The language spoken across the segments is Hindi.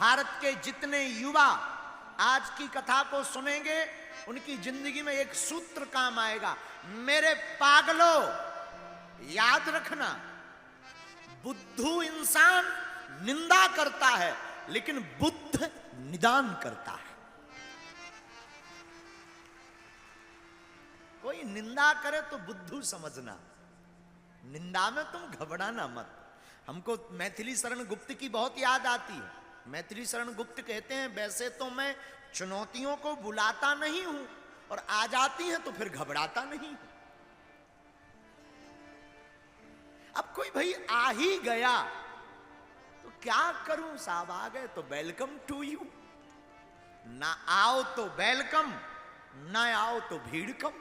भारत के जितने युवा आज की कथा को सुनेंगे उनकी जिंदगी में एक सूत्र काम आएगा। मेरे पागलों, याद रखना, बुद्धू इंसान निंदा करता है लेकिन बुद्ध निदान करता है। कोई निंदा करे तो बुद्धू समझना, निंदा में तुम घबराना मत। हमको मैथिली शरण गुप्त की बहुत याद आती है। मैथिली शरण गुप्त कहते हैं, वैसे तो मैं चुनौतियों को बुलाता नहीं हूं और आ जाती हैं तो फिर घबराता नहीं हूं। अब कोई भाई आ ही गया तो क्या करूं, साहब आ गए तो वेलकम टू यू, ना आओ तो वेलकम, ना आओ तो भीड़ कम।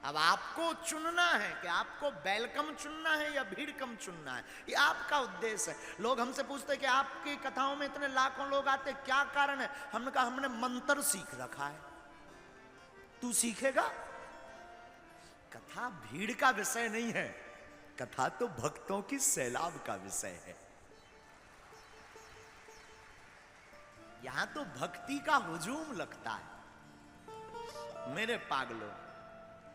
अब आपको चुनना है कि आपको वेलकम चुनना है या भीड़ कम चुनना है, ये आपका उद्देश्य है। लोग हमसे पूछते हैं कि आपकी कथाओं में इतने लाखों लोग आते, क्या कारण है? हमने कहा हमने मंत्र सीख रखा है। तू सीखेगा? कथा भीड़ का विषय नहीं है, कथा तो भक्तों की सैलाब का विषय है। यहां तो भक्ति का हुजूम लगता है। मेरे पागलों,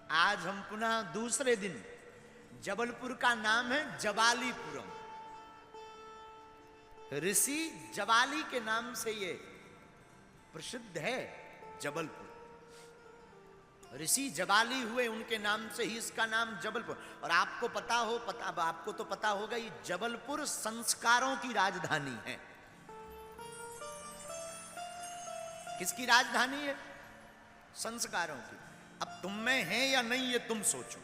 आज हम पुनः दूसरे दिन, जबलपुर का नाम है जबालीपुरम। ऋषि जबाली के नाम से ये प्रसिद्ध है जबलपुर। ऋषि जबाली हुए, उनके नाम से ही इसका नाम जबलपुर। और आपको आपको तो पता होगा, ये जबलपुर संस्कारों की राजधानी है। किसकी राजधानी है? संस्कारों की। अब तुम में है या नहीं ये तुम सोचो,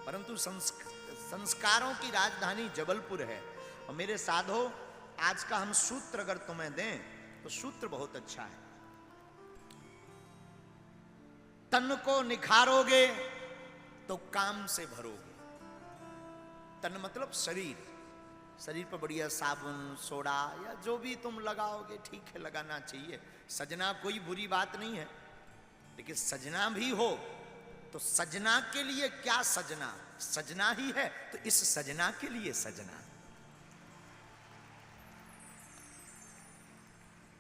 परंतु संस्कारों की राजधानी जबलपुर है। और मेरे साधो, आज का हम सूत्र अगर तुम्हें दें तो सूत्र बहुत अच्छा है। तन को निखारोगे तो काम से भरोगे। तन मतलब शरीर, शरीर पर बढ़िया साबुन, सोडा या जो भी तुम लगाओगे ठीक है, लगाना चाहिए। सजना कोई बुरी बात नहीं है, लेकिन सजना भी हो तो सजना के लिए क्या सजना? सजना ही है तो इस सजना के लिए सजना।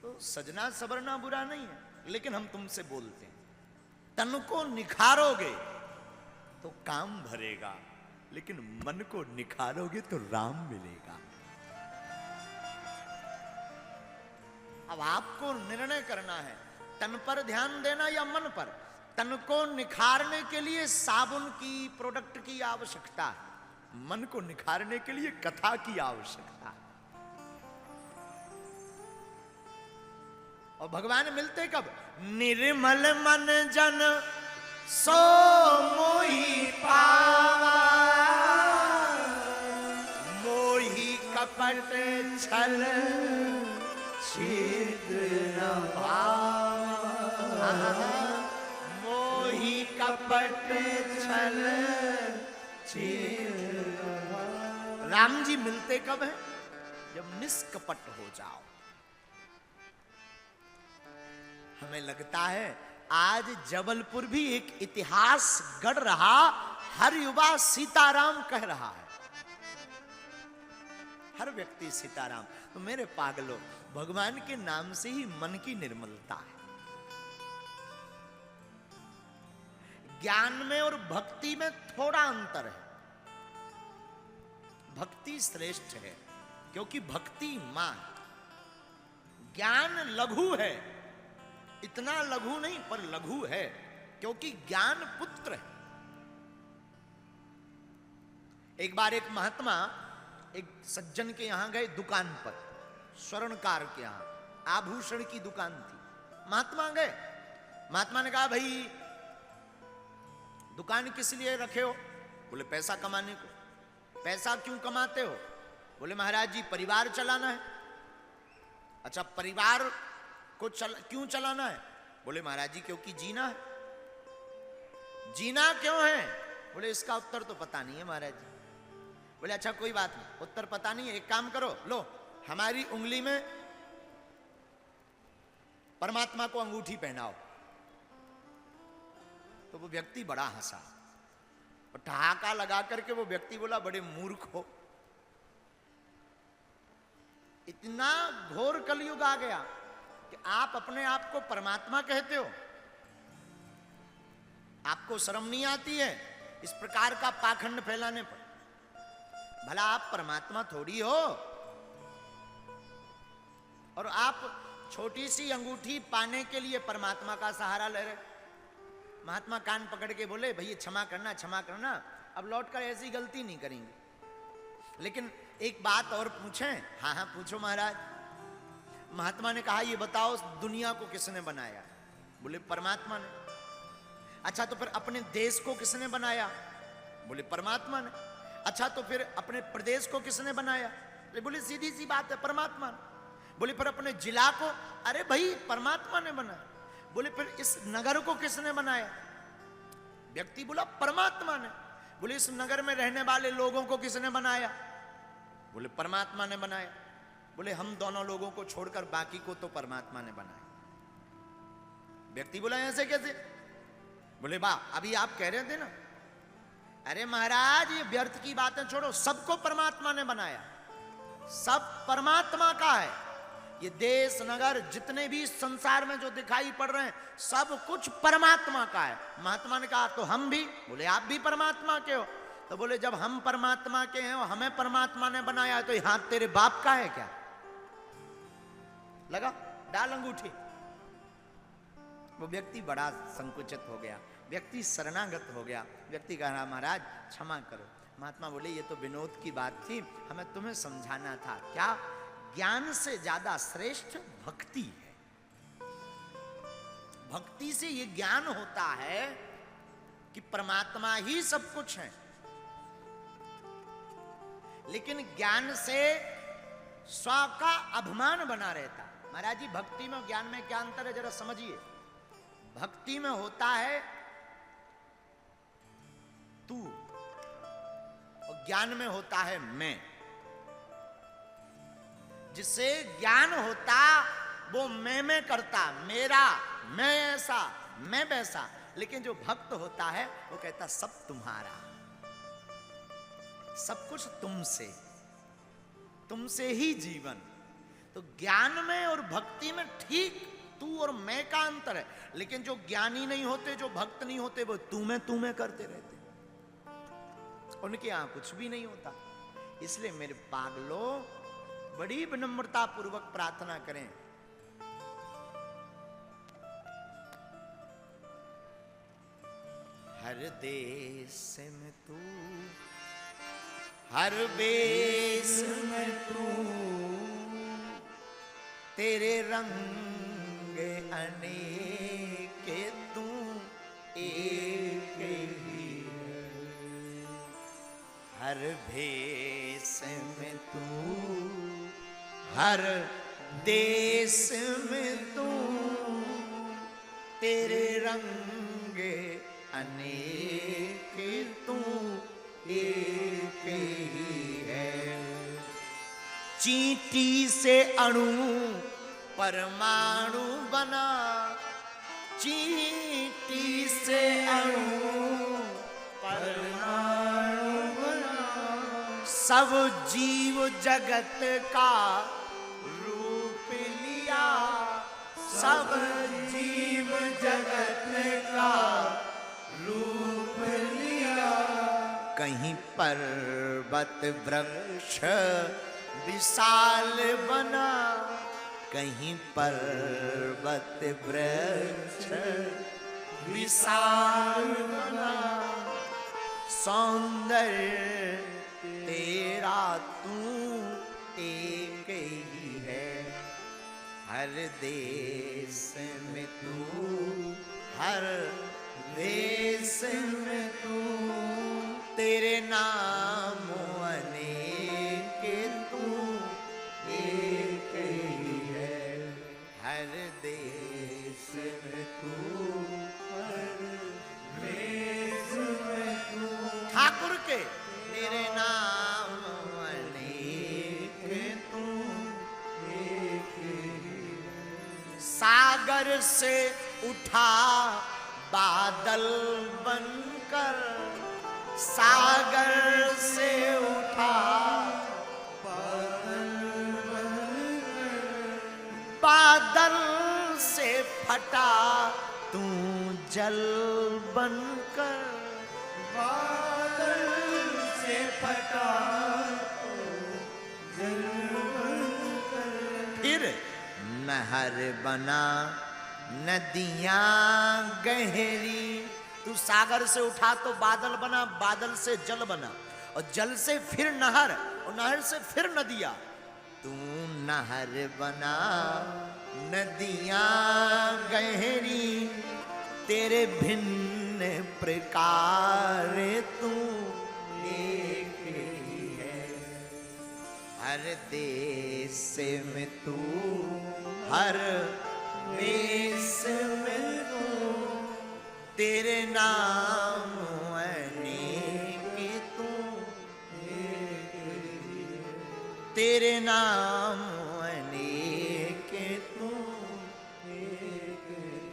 तो सजना सवरना बुरा नहीं है, लेकिन हम तुमसे बोलते हैं, तन को निखारोगे तो काम भरेगा, लेकिन मन को निखारोगे तो राम मिलेगा। अब आपको निर्णय करना है, तन पर ध्यान देना या मन पर। तन को निखारने के लिए साबुन की, प्रोडक्ट की आवश्यकता है। मन को निखारने के लिए कथा की आवश्यकता है। और भगवान मिलते कब? निर्मल मन जन सो मोहि पावा, मोहि कपट छल छिद्र न भावा, मोहि कपट छल छिद्र न भावा। राम जी मिलते कब है? जब निष्कपट हो जाओ। हमें लगता है आज जबलपुर भी एक इतिहास गढ़ रहा, हर युवा सीताराम कह रहा है, हर व्यक्ति सीताराम। तो मेरे पागलों, भगवान के नाम से ही मन की निर्मलता है। ज्ञान में और भक्ति में थोड़ा अंतर है। भक्ति श्रेष्ठ है क्योंकि भक्ति मां, ज्ञान लघु है, इतना लघु नहीं पर लघु है क्योंकि ज्ञान पुत्र है। एक बार एक महात्मा एक सज्जन के यहां गए, दुकान पर, स्वर्णकार के यहां आभूषण की दुकान थी। महात्मा गए, महात्मा ने कहा, भाई दुकान किस लिए रखे हो? बोले पैसा कमाने को। पैसा क्यों कमाते हो? बोले महाराज जी परिवार चलाना है। अच्छा, परिवार को क्यों चलाना है? बोले महाराज जी क्योंकि जीना है। जीना क्यों है? बोले इसका उत्तर तो पता नहीं है महाराज जी। बोले अच्छा कोई बात नहीं, उत्तर पता नहीं है, एक काम करो, लो हमारी उंगली में परमात्मा को अंगूठी पहनाओ। तो वो व्यक्ति बड़ा हंसा और ठहाका लगा करके वो व्यक्ति बोला, बड़े मूर्ख हो, इतना घोर कलयुग आ गया कि आप अपने आप को परमात्मा कहते हो। आपको शर्म नहीं आती है इस प्रकार का पाखंड फैलाने पर? भला आप परमात्मा थोड़ी हो। और आप छोटी सी अंगूठी पाने के लिए परमात्मा का सहारा ले रहे। महात्मा कान पकड़ के बोले भैया क्षमा करना, क्षमा करना, अब लौटकर ऐसी गलती नहीं करेंगे। लेकिन एक बात और पूछें? हाँ हाँ पूछो महाराज। महात्मा ने कहा ये बताओ दुनिया को किसने बनाया? बोले परमात्मा ने। अच्छा तो फिर अपने देश को किसने बनाया? बोले परमात्मा ने। अच्छा तो फिर अपने प्रदेश को किसने बनाया? बोले सीधी सी बात है परमात्मा ने। बोले फिर अपने जिला को? अरे भाई परमात्मा ने बनाया। बोले फिर इस नगर को किसने बनाया? व्यक्ति बोला परमात्मा ने। बोले इस नगर में रहने वाले लोगों को किसने बनाया? बोले परमात्मा ने बनाया। बोले हम दोनों लोगों को छोड़कर बाकी को तो परमात्मा ने बनाया। व्यक्ति बोला ऐसे कैसे? बोले वाह अभी आप कह रहे थे ना। अरे महाराज ये व्यर्थ की बातें छोड़ो, सबको परमात्मा ने बनाया, सब परमात्मा का है। ये देश नगर जितने भी संसार में जो दिखाई पड़ रहे हैं सब कुछ परमात्मा का है। महात्मा ने कहा तो हम भी? बोले आप भी परमात्मा के हो। तो बोले जब हम परमात्मा के हैं और हमें परमात्मा ने बनाया है तो ये हाथ तेरे बाप का है क्या? लगा डाल अंगूठी। वो व्यक्ति बड़ा संकुचित हो गया, व्यक्ति शरणागत हो गया। व्यक्ति कह रहा महाराज क्षमा करो। महात्मा बोले ये तो विनोद की बात थी, हमें तुम्हें समझाना था। क्या? ज्ञान से ज्यादा श्रेष्ठ भक्ति है। भक्ति से ये ज्ञान होता है कि परमात्मा ही सब कुछ है। लेकिन ज्ञान से स्व का अभिमान बना रहता। महाराज जी भक्ति में और ज्ञान में क्या अंतर है जरा समझिए। भक्ति में होता है तू और ज्ञान में होता है मैं। जिससे ज्ञान होता वो मैं करता, मेरा, मैं ऐसा, मैं वैसा। लेकिन जो भक्त होता है वो कहता सब तुम्हारा, सब कुछ तुमसे, तुमसे ही जीवन। तो ज्ञान में और भक्ति में ठीक तू और मैं का अंतर है। लेकिन जो ज्ञानी नहीं होते, जो भक्त नहीं होते, वो तू में करते रहते, उनके यहां कुछ भी नहीं होता। इसलिए मेरे पागलों बड़ी विनम्रता पूर्वक प्रार्थना करें। हर देश में तू, हर वेश में तू, तेरे रंग अनेक तू एक ही। हर भेष में तू, हर देश में तू, तेरे रंग अनेक तू एक ही है। चींटी से अणु परमाणु बना, चींटी से अणु परमाणु बना, सब जीव जगत का रूप लिया, सब जीव जगत का रूप लिया। कहीं पर्वत वृक्ष विशाल बना, कहीं पर्वत वृक्ष विशाल बना। सौंदर्य तेरा तू एक ही है। हर देश में तू, हर देश में तू, तेरे नाम अनेक तू एक ही है। हर देश में तू, हर देश में तू, ठाकुर के तेरे नाम अनेक तू एक ही। सागर से उठा बादल बनकर, सागर से उठा बादल बनकर, फटा तू जल बनकर, बादल से फटा तू जल बनकर, फिर नहर बना नदियां गहरी। तू सागर से उठा तो बादल बना, बादल से जल बना, और जल से फिर नहर, और नहर से फिर नदियां। तू नहर बना नदियां गहरी, तेरे भिन्न प्रकार तू एक ही है। हर देश में तू, हर देश में तू, तेरे नाम अनेक तू, तेरे नाम